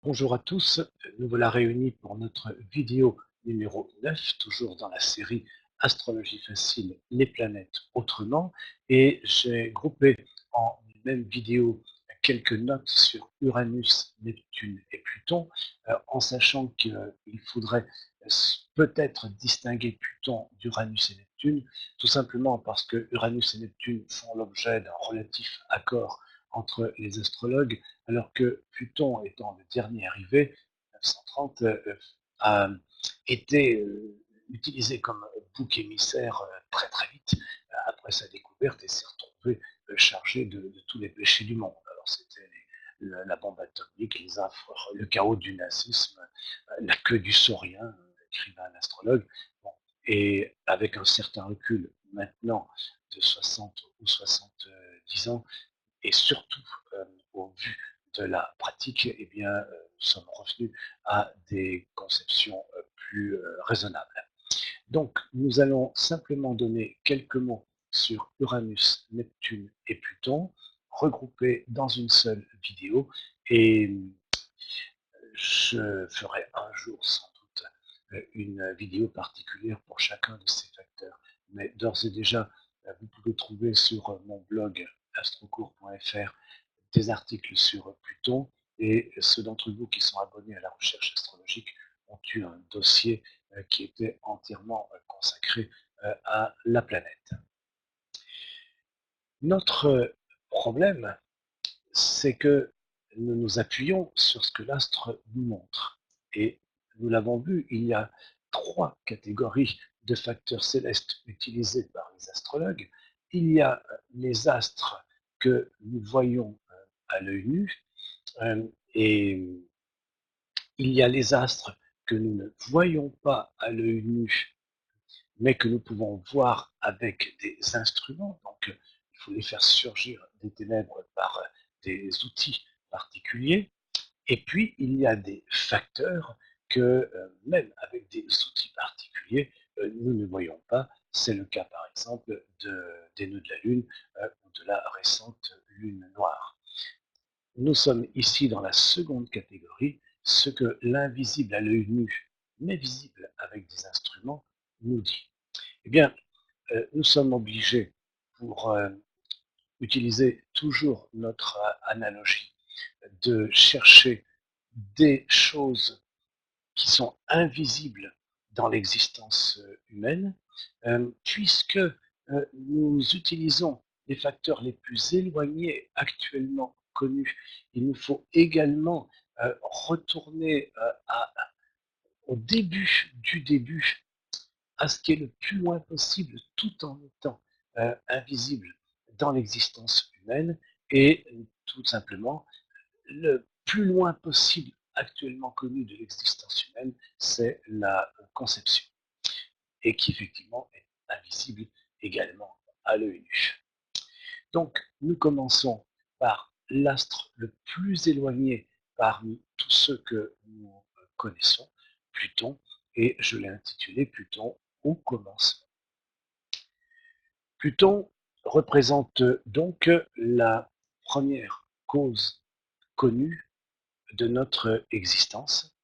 Bonjour à tous, nous voilà réunis pour notre vidéo numéro 9, toujours dans la série Astrologie facile, les planètes autrement, et j'ai groupé en une même vidéo quelques notes sur Uranus, Neptune et Pluton, en sachant qu'il faudrait peut-être distinguer Pluton d'Uranus et Neptune, tout simplement parce que Uranus et Neptune font l'objet d'un relatif accord entre les astrologues, alors que Pluton, étant le dernier arrivé, 1930, a été utilisé comme bouc émissaire très très vite après sa découverte et s'est retrouvé chargé de tous les péchés du monde. Alors c'était la bombe atomique, les affres, le chaos du nazisme, la queue du saurien, écrivait un astrologue. Bon. Et avec un certain recul maintenant de 60 ou 70 ans, et surtout au vu de la pratique, eh bien, nous sommes revenus à des conceptions plus raisonnables. Donc, nous allons simplement donner quelques mots sur Uranus, Neptune et Pluton, regroupés dans une seule vidéo, et je ferai un jour sans doute une vidéo particulière pour chacun de ces facteurs. Mais d'ores et déjà, vous pouvez trouver sur mon blog astrocours.fr des articles sur Pluton, et ceux d'entre vous qui sont abonnés à la recherche astrologique ont eu un dossier qui était entièrement consacré à la planète. Notre problème, c'est que nous nous appuyons sur ce que l'astre nous montre. Et nous l'avons vu, il y a trois catégories de facteurs célestes utilisés par les astrologues. Il y a les astres que nous voyons à l'œil nu, et il y a les astres que nous ne voyons pas à l'œil nu, mais que nous pouvons voir avec des instruments. Donc, il faut les faire surgir des ténèbres par des outils particuliers. Et puis, il y a des facteurs que, même avec des outils particuliers, nous ne voyons pas. C'est le cas, par exemple, des nœuds de la Lune ou de la récente Lune noire. Nous sommes ici dans la seconde catégorie, ce que l'invisible à l'œil nu, mais visible avec des instruments, nous dit. Eh bien, nous sommes obligés, pour utiliser toujours notre analogie, de chercher des choses qui sont invisibles dans l'existence humaine, puisque nous utilisons les facteurs les plus éloignés actuellement connus. Il nous faut également retourner au début du début, à ce qui est le plus loin possible, tout en étant invisible dans l'existence humaine, et tout simplement le plus loin possible actuellement connu de l'existence humaine, c'est la conception, et qui effectivement est invisible également à l'œil nu. Donc, nous commençons par l'astre le plus éloigné parmi tous ceux que nous connaissons, Pluton, et je l'ai intitulé Pluton au commencement. Pluton représente donc la première cause connue de notre existence,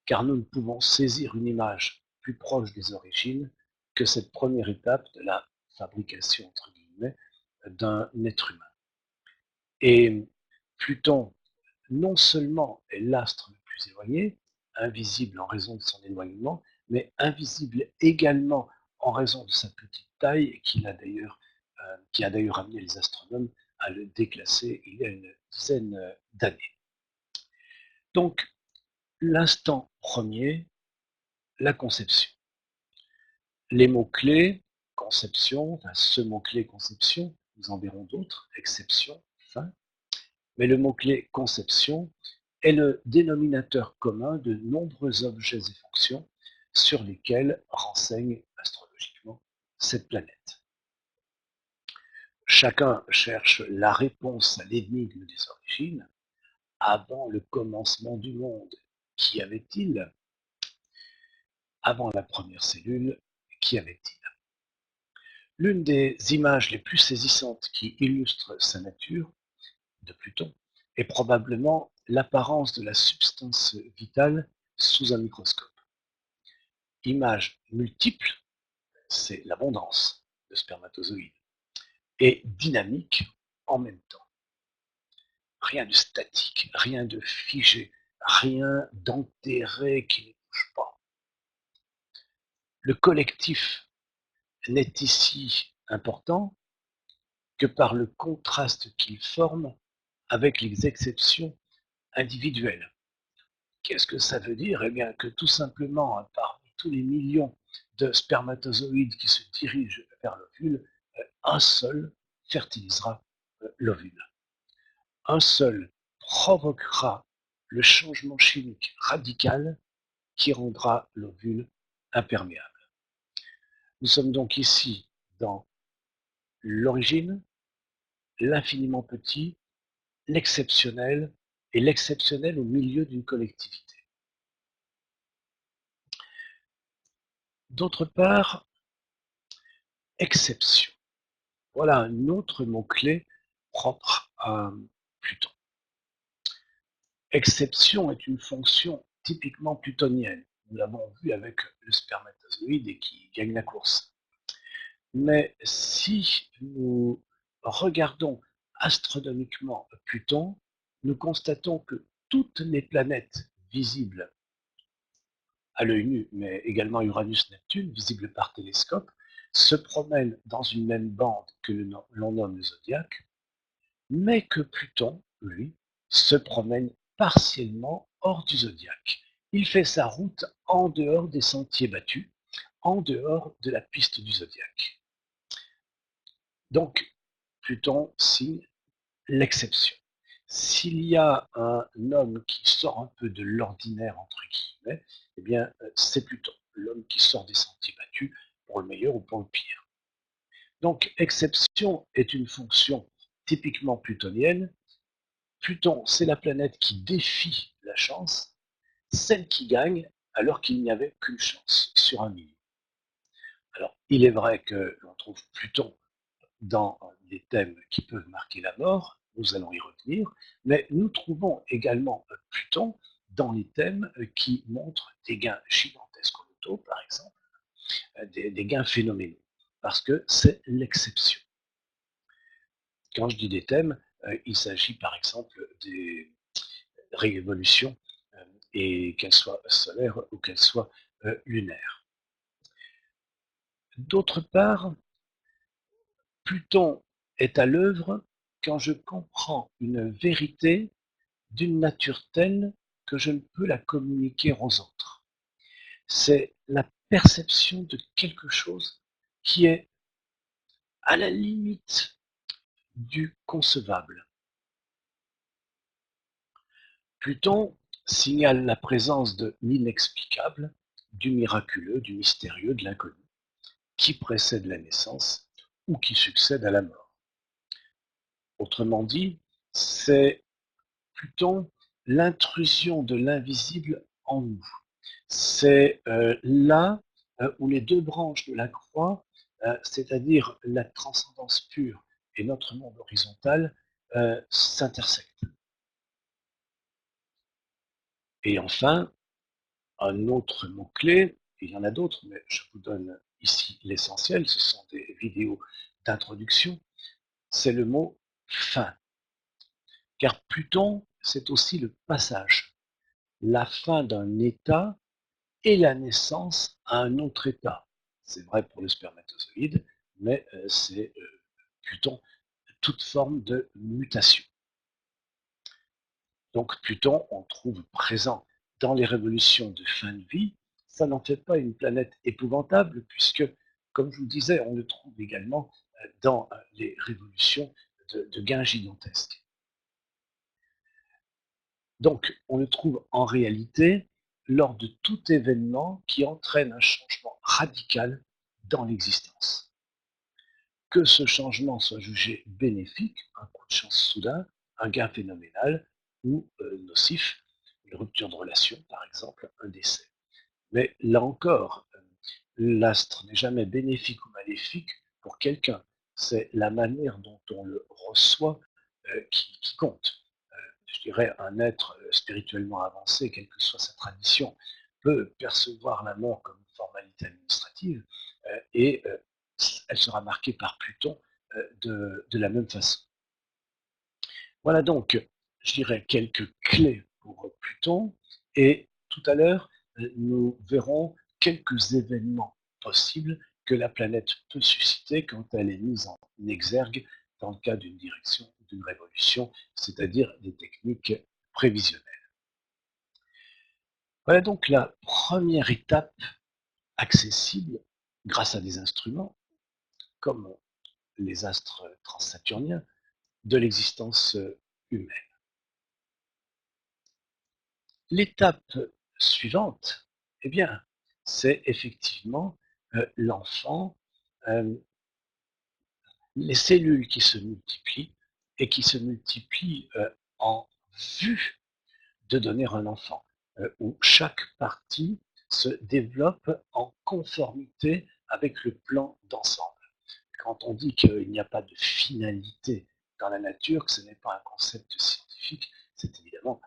car nous ne pouvons saisir une image plus proche des origines que cette première étape de la fabrication, entre guillemets, d'un être humain. Et Pluton, non seulement est l'astre le plus éloigné, invisible en raison de son éloignement, mais invisible également en raison de sa petite taille, qui a d'ailleurs amené les astronomes à le déclasser il y a une dizaine d'années. Donc, l'instant premier, la conception. Les mots-clés, conception, enfin, ce mot-clé conception, nous en verrons d'autres, exception, fin, mais le mot-clé conception est le dénominateur commun de nombreux objets et fonctions sur lesquels renseigne astrologiquement cette planète. Chacun cherche la réponse à l'énigme des origines. Avant le commencement du monde, qu'y avait-il? Avant la première cellule, qu'y avait-il? L'une des images les plus saisissantes qui illustre sa nature, de Pluton, est probablement l'apparence de la substance vitale sous un microscope. Images multiples, c'est l'abondance de spermatozoïdes, et dynamique en même temps. Rien de statique, rien de figé, rien d'enterré qui ne bouge pas. Le collectif n'est ici important que par le contraste qu'il forme avec les exceptions individuelles. Qu'est-ce que ça veut dire? Eh bien que tout simplement, parmi tous les millions de spermatozoïdes qui se dirigent vers l'ovule, un seul fertilisera l'ovule. Un seul provoquera le changement chimique radical qui rendra l'ovule imperméable. Nous sommes donc ici dans l'origine, l'infiniment petit, l'exceptionnel et l'exceptionnel au milieu d'une collectivité. D'autre part, exception. Voilà un autre mot-clé propre à Pluton. Exception est une fonction typiquement plutonienne. Nous l'avons vu avec le spermatozoïde et qui gagne la course. Mais si nous regardons astronomiquement Pluton, nous constatons que toutes les planètes visibles à l'œil nu, mais également Uranus-Neptune, visibles par télescope, se promènent dans une même bande que l'on nomme le zodiaque, mais que Pluton, lui, se promène partiellement hors du zodiaque. Il fait sa route en dehors des sentiers battus, en dehors de la piste du zodiaque. Donc, Pluton signe l'exception. S'il y a un homme qui sort un peu de l'ordinaire, entre guillemets, eh bien, c'est Pluton, l'homme qui sort des sentiers battus, pour le meilleur ou pour le pire. Donc, exception est une fonction typiquement plutonienne. Pluton, c'est la planète qui défie la chance, celle qui gagne alors qu'il n'y avait qu'une chance sur un million. Alors, il est vrai que l'on trouve Pluton dans des thèmes qui peuvent marquer la mort, nous allons y revenir, mais nous trouvons également Pluton dans les thèmes qui montrent des gains gigantesques au loto, par exemple, des gains phénoménaux, parce que c'est l'exception. Quand je dis des thèmes, il s'agit par exemple des révolutions, et qu'elles soient solaires ou qu'elles soient lunaires. D'autre part, Pluton est à l'œuvre quand je comprends une vérité d'une nature telle que je ne peux la communiquer aux autres. C'est la perception de quelque chose qui est à la limite du concevable. Pluton signale la présence de l'inexplicable, du miraculeux, du mystérieux, de l'inconnu, qui précède la naissance ou qui succède à la mort. Autrement dit, c'est Pluton l'intrusion de l'invisible en nous. C'est là où les deux branches de la croix, c'est-à-dire la transcendance pure et notre monde horizontal, s'intersectent. Et enfin, un autre mot-clé, il y en a d'autres, mais je vous donne ici l'essentiel, ce sont des vidéos d'introduction, c'est le mot fin. Car Pluton, c'est aussi le passage, la fin d'un état et la naissance à un autre état. C'est vrai pour le spermatozoïde, mais c'est Pluton, toute forme de mutation. Donc Pluton, on trouve présent dans les révolutions de fin de vie. Ça n'en fait pas une planète épouvantable, puisque, comme je vous disais, on le trouve également dans les révolutions de gains gigantesques. Donc, on le trouve en réalité lors de tout événement qui entraîne un changement radical dans l'existence. Que ce changement soit jugé bénéfique, un coup de chance soudain, un gain phénoménal, ou nocif, une rupture de relation, par exemple, un décès. Mais là encore, l'astre n'est jamais bénéfique ou maléfique pour quelqu'un. C'est la manière dont on le reçoit qui compte. je dirais, un être spirituellement avancé, quelle que soit sa tradition, peut percevoir la mort comme une formalité administrative et elle sera marquée par Pluton de la même façon. Voilà donc, je dirais, quelques clés pour Pluton. Et tout à l'heure, nous verrons quelques événements possibles que la planète peut susciter quand elle est mise en exergue dans le cas d'une direction ou d'une révolution, c'est-à-dire des techniques prévisionnelles. Voilà donc la première étape accessible grâce à des instruments comme les astres transsaturniens de l'existence humaine. L'étape suivante, eh bien, c'est effectivement l'enfant, euh, les cellules qui se multiplient et qui se multiplient en vue de donner un enfant, où chaque partie se développe en conformité avec le plan d'ensemble. Quand on dit qu'il n'y a pas de finalité dans la nature, que ce n'est pas un concept scientifique, c'est évidemment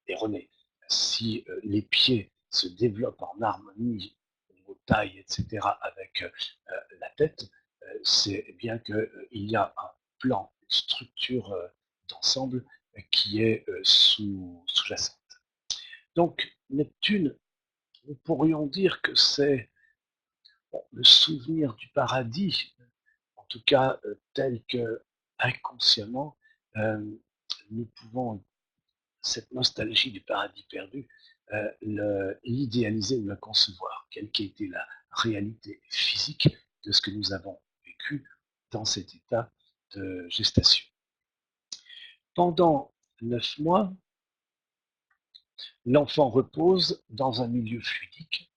erroné. Si les pieds se développent en harmonie au niveau taille, etc., avec la tête, c'est bien qu'il y a un plan, une structure d'ensemble qui est sous-jacente. Donc, Neptune, nous pourrions dire que c'est bon, le souvenir du paradis, en tout cas tel que inconsciemment, euh, nous pouvons, cette nostalgie du paradis perdu, l'idéaliser ou la concevoir, quelle qu'ait été la réalité physique de ce que nous avons vécu dans cet état de gestation. Pendant 9 mois, l'enfant repose dans un milieu fluidique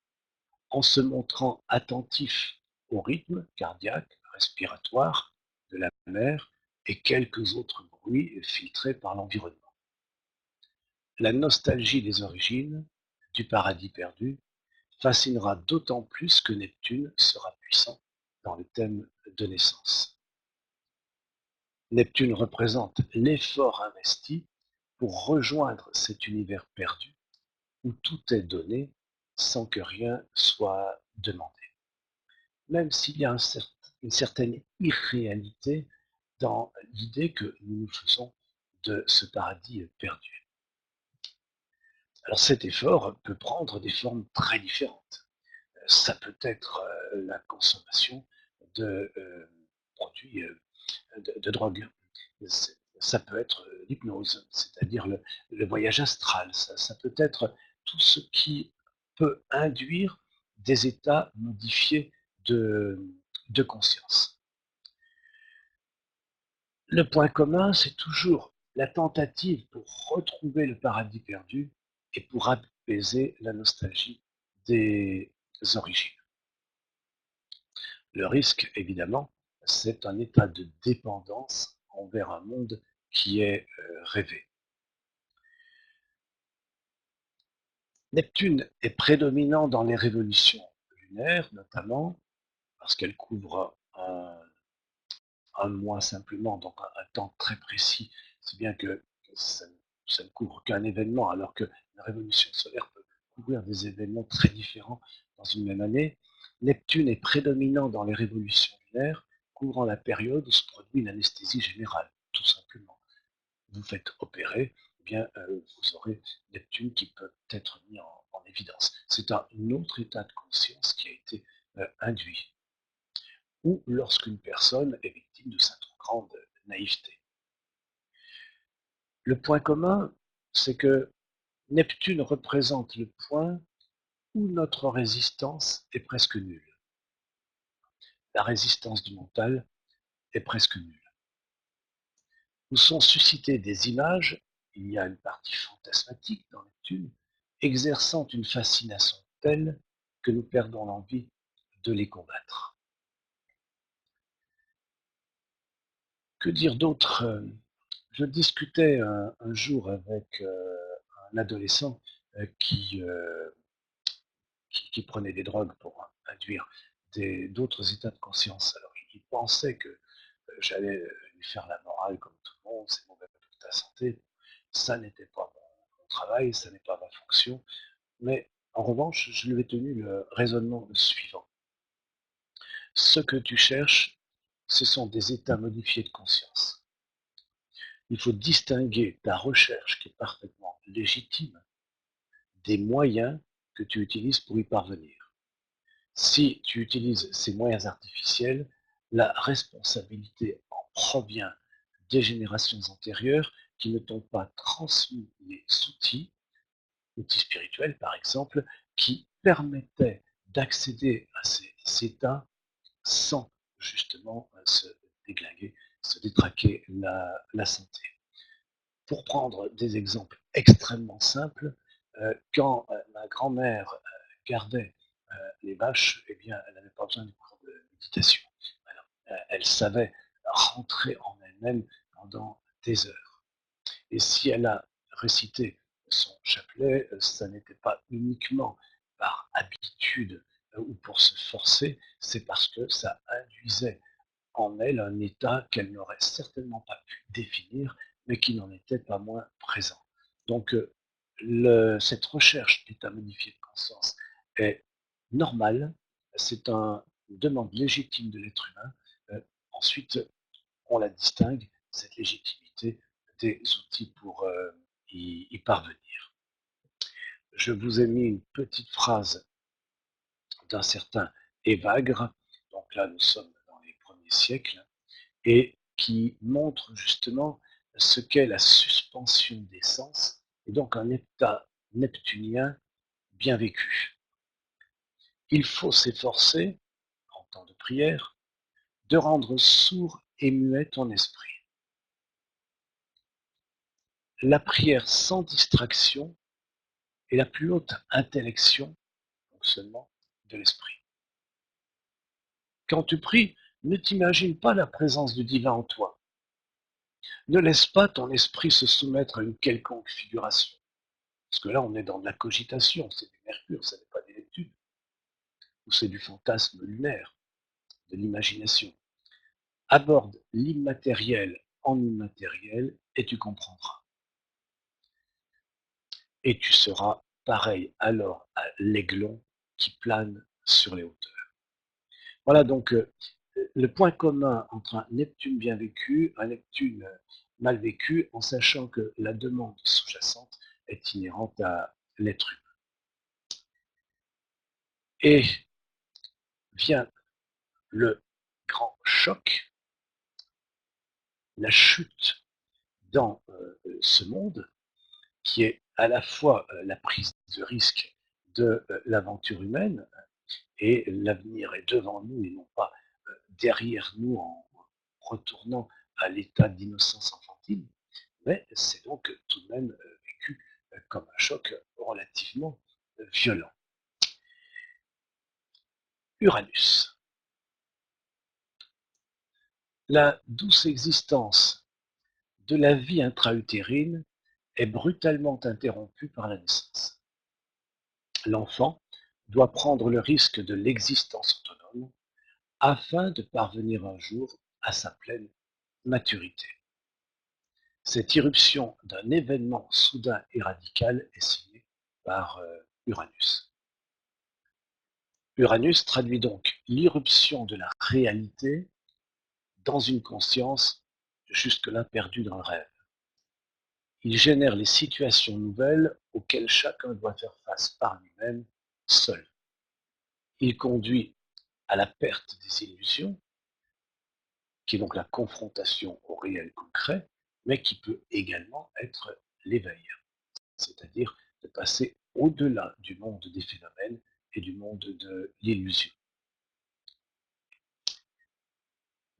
en se montrant attentif au rythme cardiaque, respiratoire de la mère et quelques autres bruits filtrés par l'environnement. La nostalgie des origines, du paradis perdu, fascinera d'autant plus que Neptune sera puissant dans le thème de naissance. Neptune représente l'effort investi pour rejoindre cet univers perdu où tout est donné sans que rien soit demandé. Même s'il y a une certaine irréalité dans l'idée que nous nous faisons de ce paradis perdu. Alors cet effort peut prendre des formes très différentes. Ça peut être la consommation de produits de drogue. Ça peut être l'hypnose, c'est-à-dire le voyage astral. Ça peut être tout ce qui peut induire des états modifiés de, de conscience. Le point commun, c'est toujours la tentative pour retrouver le paradis perdu et pour apaiser la nostalgie des origines. Le risque, évidemment, c'est un état de dépendance envers un monde qui est rêvé. Neptune est prédominant dans les révolutions lunaires, notamment parce qu'elle couvre un mois simplement, donc un temps très précis, si bien que ça ne couvre qu'un événement, alors que la révolution solaire peut couvrir des événements très différents dans une même année. Neptune est prédominant dans les révolutions lunaires, couvrant la période où se produit une anesthésie générale, tout simplement. Vous faites opérer, eh bien, vous aurez Neptune qui peut être mis en évidence. C'est un autre état de conscience qui a été induit. Ou lorsqu'une personne est victime de sa trop grande naïveté. Le point commun, c'est que Neptune représente le point où notre résistance est presque nulle. La résistance du mental est presque nulle. Où sont suscitées des images, il y a une partie fantasmatique dans Neptune, exerçant une fascination telle que nous perdons l'envie de les combattre. Que dire d'autre? Je discutais un jour avec un adolescent qui, qui prenait des drogues pour induire d'autres états de conscience. Alors il pensait que j'allais lui faire la morale comme tout le monde, c'est mauvais pour ta santé. Ça n'était pas mon travail, ça n'est pas ma fonction, mais en revanche, je lui ai tenu le raisonnement suivant. Ce que tu cherches, ce sont des états modifiés de conscience. Il faut distinguer ta recherche, qui est parfaitement légitime, des moyens que tu utilises pour y parvenir. Si tu utilises ces moyens artificiels, la responsabilité en provient des générations antérieures qui ne t'ont pas transmis les outils spirituels par exemple, qui permettaient d'accéder à ces états sans justement se déglinguer, se détraquer la santé. Pour prendre des exemples extrêmement simples, quand ma grand-mère gardait les vaches, eh bien, elle n'avait pas besoin de cours de méditation. Alors, elle savait rentrer en elle-même pendant des heures. Et si elle a récité son chapelet, ça n'était pas uniquement par habitude ou pour se forcer, c'est parce que ça induisait en elle un état qu'elle n'aurait certainement pas pu définir, mais qui n'en était pas moins présent. Donc, cette recherche d'état modifié de conscience est normale, c'est une demande légitime de l'être humain. Ensuite, on la distingue, cette légitimité, des outils pour y parvenir. Je vous ai mis une petite phrase d'un certain Évagre, donc là nous sommes dans les premiers siècles, et qui montre justement ce qu'est la suspension des sens, et donc un état neptunien bien vécu. Il faut s'efforcer, en temps de prière, de rendre sourd et muet ton esprit. La prière sans distraction est la plus haute intellection, fonctionnement de l'esprit. Quand tu pries, ne t'imagine pas la présence du divin en toi. Ne laisse pas ton esprit se soumettre à une quelconque figuration. Parce que là, on est dans de la cogitation, c'est du mercure, ça n'est pas des lectures, ou c'est du fantasme lunaire, de l'imagination. Aborde l'immatériel en immatériel et tu comprendras. Et tu seras pareil alors à l'aiglon qui plane sur les hauteurs. Voilà donc le point commun entre un Neptune bien vécu, un Neptune mal vécu, en sachant que la demande sous-jacente est inhérente à l'être humain. Et vient le grand choc, la chute dans ce monde, qui est à la fois la prise de risque de l'aventure humaine, et l'avenir est devant nous et non pas derrière nous en retournant à l'état d'innocence enfantine, mais c'est donc tout de même vécu comme un choc relativement violent. Uranus. La douce existence de la vie intra-utérine est brutalement interrompue par la naissance. L'enfant doit prendre le risque de l'existence autonome afin de parvenir un jour à sa pleine maturité. Cette irruption d'un événement soudain et radical est signée par Uranus. Uranus traduit donc l'irruption de la réalité dans une conscience jusque-là perdue dans le rêve. Il génère les situations nouvelles auxquelles chacun doit faire face par lui-même, seul. Il conduit à la perte des illusions, qui est donc la confrontation au réel concret, mais qui peut également être l'éveil, c'est-à-dire de passer au-delà du monde des phénomènes et du monde de l'illusion.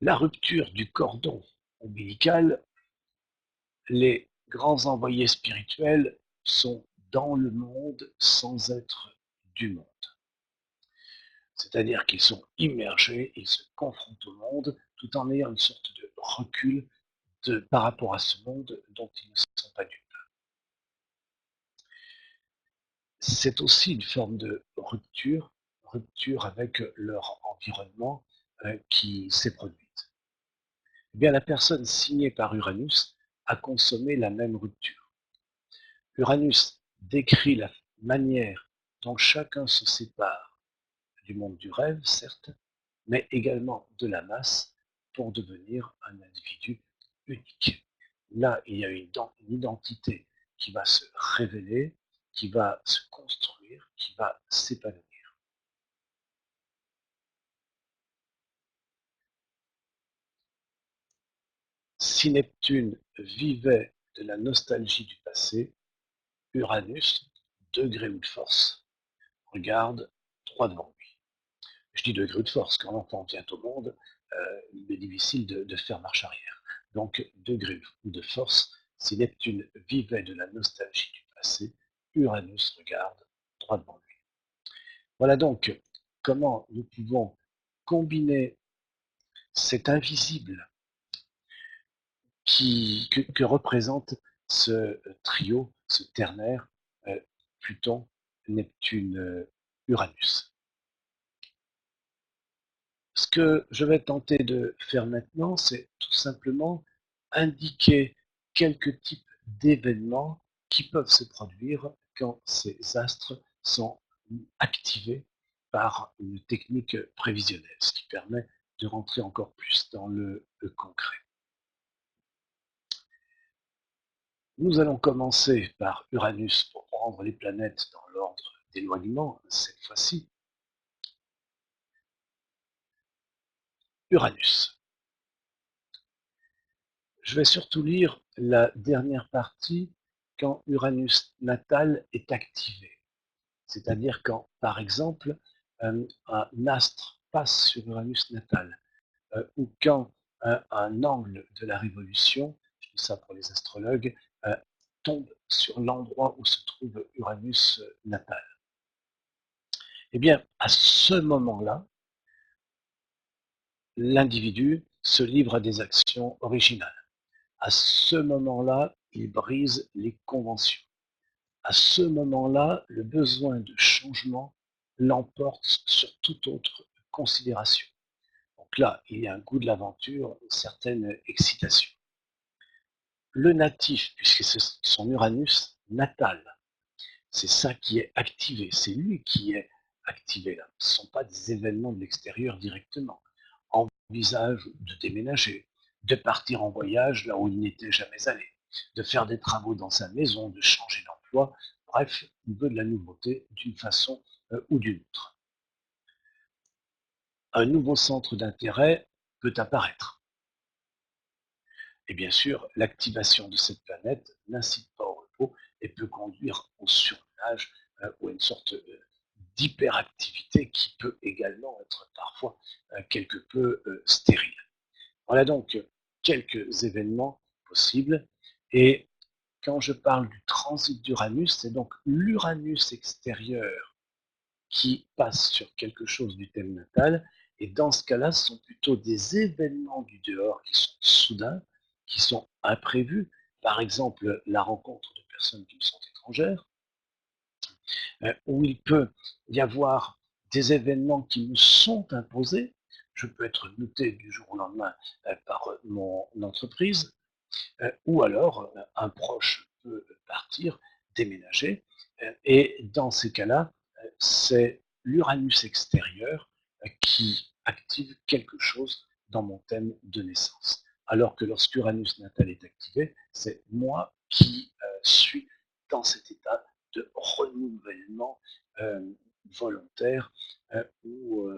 La rupture du cordon ombilical, les grands envoyés spirituels sont dans le monde sans être du monde. C'est-à-dire qu'ils sont immergés, ils se confrontent au monde tout en ayant une sorte de recul par rapport à ce monde dont ils ne sont pas dupes. C'est aussi une forme de rupture, rupture avec leur environnement qui s'est produite. Eh bien, la personne signée par Uranus a consommé la même rupture. Uranus décrit la manière dont chacun se sépare du monde du rêve, certes, mais également de la masse pour devenir un individu unique. Là, il y a une identité qui va se révéler, qui va se construire, qui va s'épanouir. Si Neptune vivait de la nostalgie du passé, Uranus, degré ou de force, regarde droit devant lui. Je dis degré ou de force, quand l'enfant vient au monde, il est difficile de faire marche arrière. Donc, degré ou de force, si Neptune vivait de la nostalgie du passé, Uranus regarde droit devant lui. Voilà donc comment nous pouvons combiner cet invisible que représente ce trio, ce ternaire, Pluton, Neptune, Uranus. Ce que je vais tenter de faire maintenant, c'est tout simplement indiquer quelques types d'événements qui peuvent se produire quand ces astres sont activés par une technique prévisionnelle, ce qui permet de rentrer encore plus dans le concret. Nous allons commencer par Uranus pour prendre les planètes dans l'ordre d'éloignement, cette fois-ci. Uranus. Je vais surtout lire la dernière partie quand Uranus natal est activé. C'est-à-dire quand, par exemple, un astre passe sur Uranus natal, ou quand un angle de la révolution, je dis ça pour les astrologues, tombe sur l'endroit où se trouve Uranus natal. Eh bien, à ce moment-là, l'individu se livre à des actions originales. À ce moment-là, il brise les conventions. À ce moment-là, le besoin de changement l'emporte sur toute autre considération. Donc là, il y a un goût de l'aventure, une certaine excitation. Le natif, puisque c'est son Uranus natal, c'est ça qui est activé, c'est lui qui est activé là. Ce ne sont pas des événements de l'extérieur directement. Envisage de déménager, de partir en voyage là où il n'était jamais allé, de faire des travaux dans sa maison, de changer d'emploi. Bref, il veut de la nouveauté d'une façon ou d'une autre. Un nouveau centre d'intérêt peut apparaître. Et bien sûr, l'activation de cette planète n'incite pas au repos et peut conduire au surmenage ou à une sorte d'hyperactivité qui peut également être parfois quelque peu stérile. Voilà donc quelques événements possibles. Et quand je parle du transit d'Uranus, c'est donc l'Uranus extérieur qui passe sur quelque chose du thème natal. Et dans ce cas-là, ce sont plutôt des événements du dehors qui sont soudains, qui sont imprévus. Par exemple, la rencontre de personnes qui me sont étrangères, où il peut y avoir des événements qui me sont imposés. Je peux être muté du jour au lendemain par mon entreprise, ou alors un proche peut partir, déménager, et dans ces cas-là, c'est l'Uranus extérieur qui active quelque chose dans mon thème de naissance. Alors que lorsqu'Uranus natal est activé, c'est moi qui suis dans cet état de renouvellement euh, volontaire ou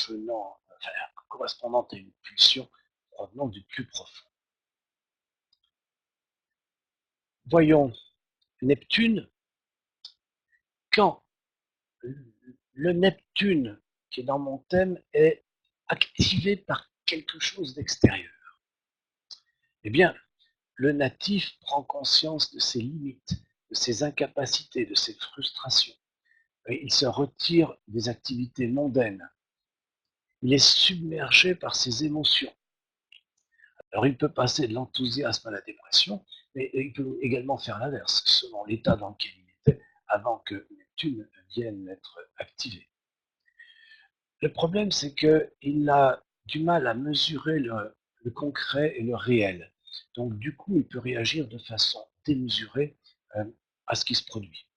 venant, enfin, correspondant à une pulsion provenant du plus profond. Voyons, Neptune, quand le Neptune qui est dans mon thème est activé par quelque chose d'extérieur, eh bien, le natif prend conscience de ses limites, de ses incapacités, de ses frustrations. Et il se retire des activités mondaines. Il est submergé par ses émotions. Alors, il peut passer de l'enthousiasme à la dépression, mais il peut également faire l'inverse, selon l'état dans lequel il était avant que Neptune vienne être activé. Le problème, c'est qu'il a du mal à mesurer le concret et le réel. Donc, du coup, il peut réagir de façon démesurée à ce qui se produit.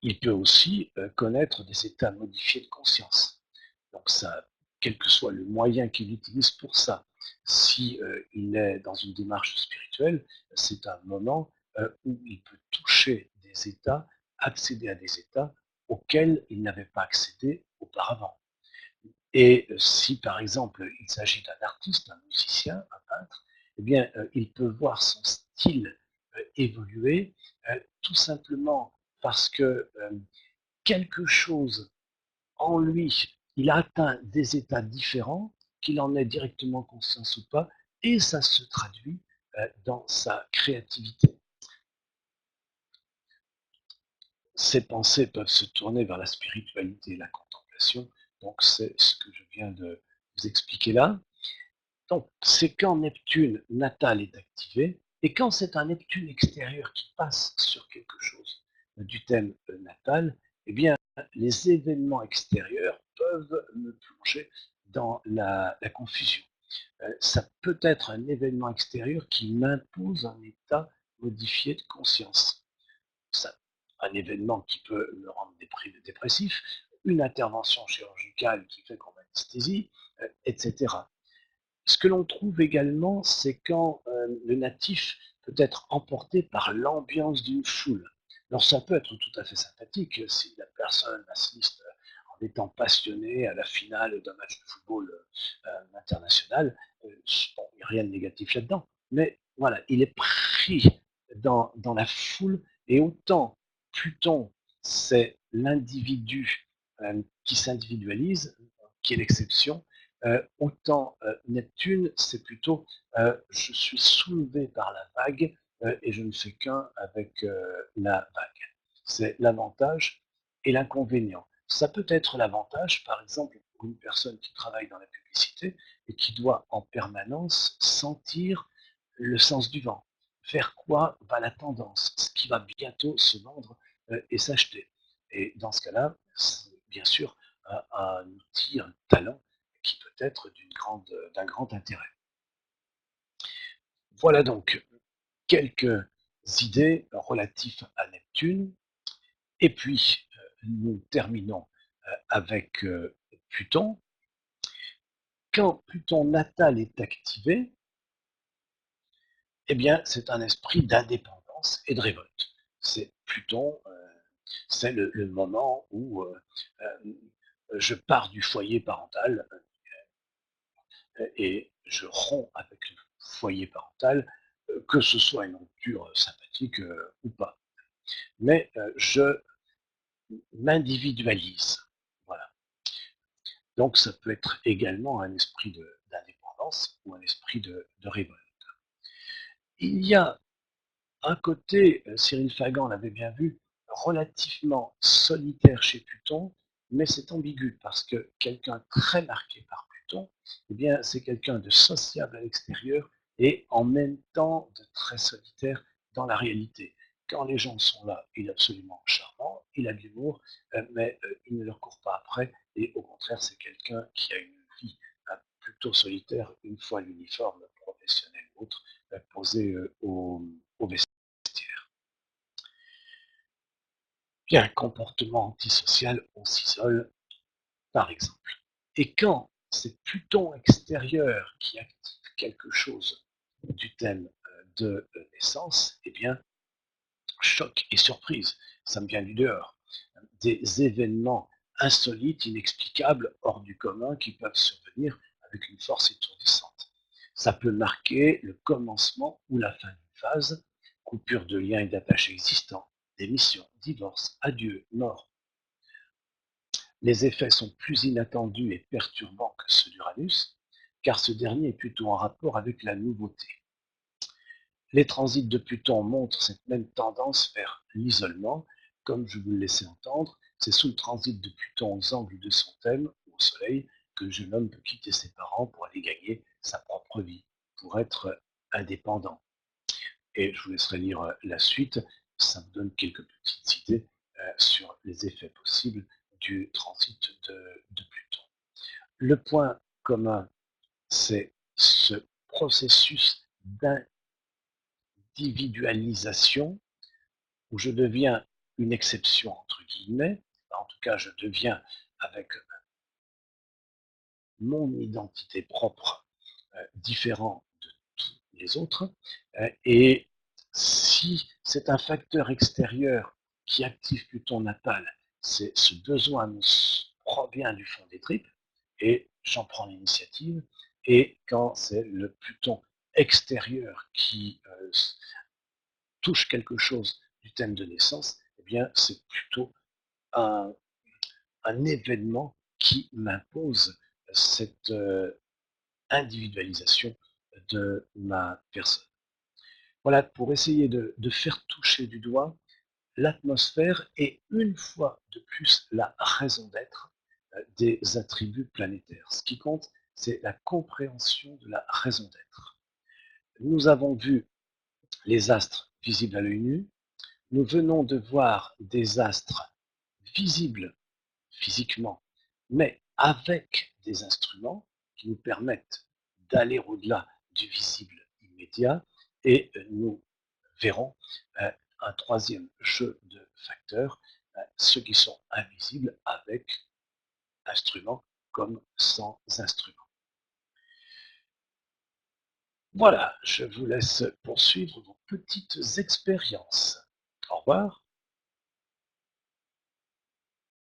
Il peut aussi connaître des états modifiés de conscience. Donc ça, quel que soit le moyen qu'il utilise pour ça, si il est dans une démarche spirituelle, c'est un moment où il peut toucher des états, accéder à des états auxquels il n'avait pas accédé auparavant. Et si par exemple il s'agit d'un artiste, un musicien, un peintre, eh bien il peut voir son style évoluer tout simplement parce que quelque chose en lui, il a atteint des états différents, qu'il en ait directement conscience ou pas, et ça se traduit dans sa créativité. Ses pensées peuvent se tourner vers la spiritualité et la contemplation, donc c'est ce que je viens de vous expliquer là. Donc c'est quand Neptune natal est activé, et quand c'est un Neptune extérieur qui passe sur quelque chose du thème natal, eh bien les événements extérieurs peuvent me plonger dans la confusion. Ça peut être un événement extérieur qui m'impose un état modifié de conscience. Ça, un événement qui peut me rendre dépressif, une intervention chirurgicale qui fait qu'on m'anesthésie, etc. Ce que l'on trouve également, c'est quand le natif peut être emporté par l'ambiance d'une foule. Alors ça peut être tout à fait sympathique si la personne assiste en étant passionnée à la finale d'un match de football international. Bon, il n'y a rien de négatif là-dedans. Mais voilà, il est pris dans la foule et autant Pluton, c'est l'individu qui s'individualise, qui est l'exception, autant Neptune, c'est plutôt je suis soulevé par la vague et je ne fais qu'un avec la vague. C'est l'avantage et l'inconvénient. Ça peut être l'avantage, par exemple, pour une personne qui travaille dans la publicité et qui doit en permanence sentir le sens du vent. Vers quoi va la tendance, ce qui va bientôt se vendre et s'acheter. Et dans ce cas-là, c'est bien sûr un outil, un talent qui peut être d'un grand intérêt. Voilà donc quelques idées relatives à Neptune. Et puis, nous terminons avec Pluton. Quand Pluton natal est activé, eh bien, c'est un esprit d'indépendance et de révolte. C'est Pluton, c'est le moment où je pars du foyer parental et je romps avec le foyer parental, que ce soit une rupture sympathique ou pas. Mais je m'individualise. Voilà. Donc ça peut être également un esprit d'indépendance ou un esprit de révolte. Il y a un côté, Cyril Fagan l'avait bien vu, relativement solitaire chez Pluton, mais c'est ambigu parce que quelqu'un très marqué par Pluton, eh bien, c'est quelqu'un de sociable à l'extérieur et en même temps de très solitaire dans la réalité. Quand les gens sont là, il est absolument charmant, il a de l'humour, mais il ne leur court pas après, et au contraire, c'est quelqu'un qui a une vie plutôt solitaire une fois l'uniforme professionnel ou autre posé au vestiaire. Il y a un comportement antisocial, on s'isole, par exemple. Et quand c'est Pluton extérieur qui active quelque chose du thème de naissance, eh bien, choc et surprise, ça me vient du dehors. Des événements insolites, inexplicables, hors du commun, qui peuvent survenir avec une force étourdissante. Ça peut marquer le commencement ou la fin d'une phase, coupure de liens et d'attaches existants, démission, divorce, adieu, mort. Les effets sont plus inattendus et perturbants que ceux d'Uranus, car ce dernier est plutôt en rapport avec la nouveauté. Les transits de Pluton montrent cette même tendance vers l'isolement, comme je vous le laissais entendre. C'est sous le transit de Pluton aux angles de son thème, au Soleil, que le jeune homme peut quitter ses parents pour aller gagner sa propre vie, pour être indépendant. Et je vous laisserai lire la suite, ça me donne quelques petites idées sur les effets possibles du transit de Pluton. Le point commun, c'est ce processus d'individualisation où je deviens une exception, entre guillemets, en tout cas je deviens avec mon identité propre différent de tous les autres. Et si c'est un facteur extérieur qui active Pluton natal, c'est ce besoin me provient du fond des tripes et j'en prends l'initiative. Et quand c'est le Pluton extérieur qui touche quelque chose du thème de naissance, eh bien c'est plutôt un, un événement qui m'impose cette individualisation de ma personne. Voilà, pour essayer de faire toucher du doigt l'atmosphère et une fois de plus la raison d'être des attributs planétaires. Ce qui compte, c'est la compréhension de la raison d'être. Nous avons vu les astres visibles à l'œil nu. Nous venons de voir des astres visibles physiquement, mais avec des instruments qui nous permettent d'aller au-delà du visible immédiat et nous verrons un troisième jeu de facteurs, ceux qui sont invisibles avec instruments comme sans instruments. Voilà, je vous laisse poursuivre vos petites expériences. Au revoir.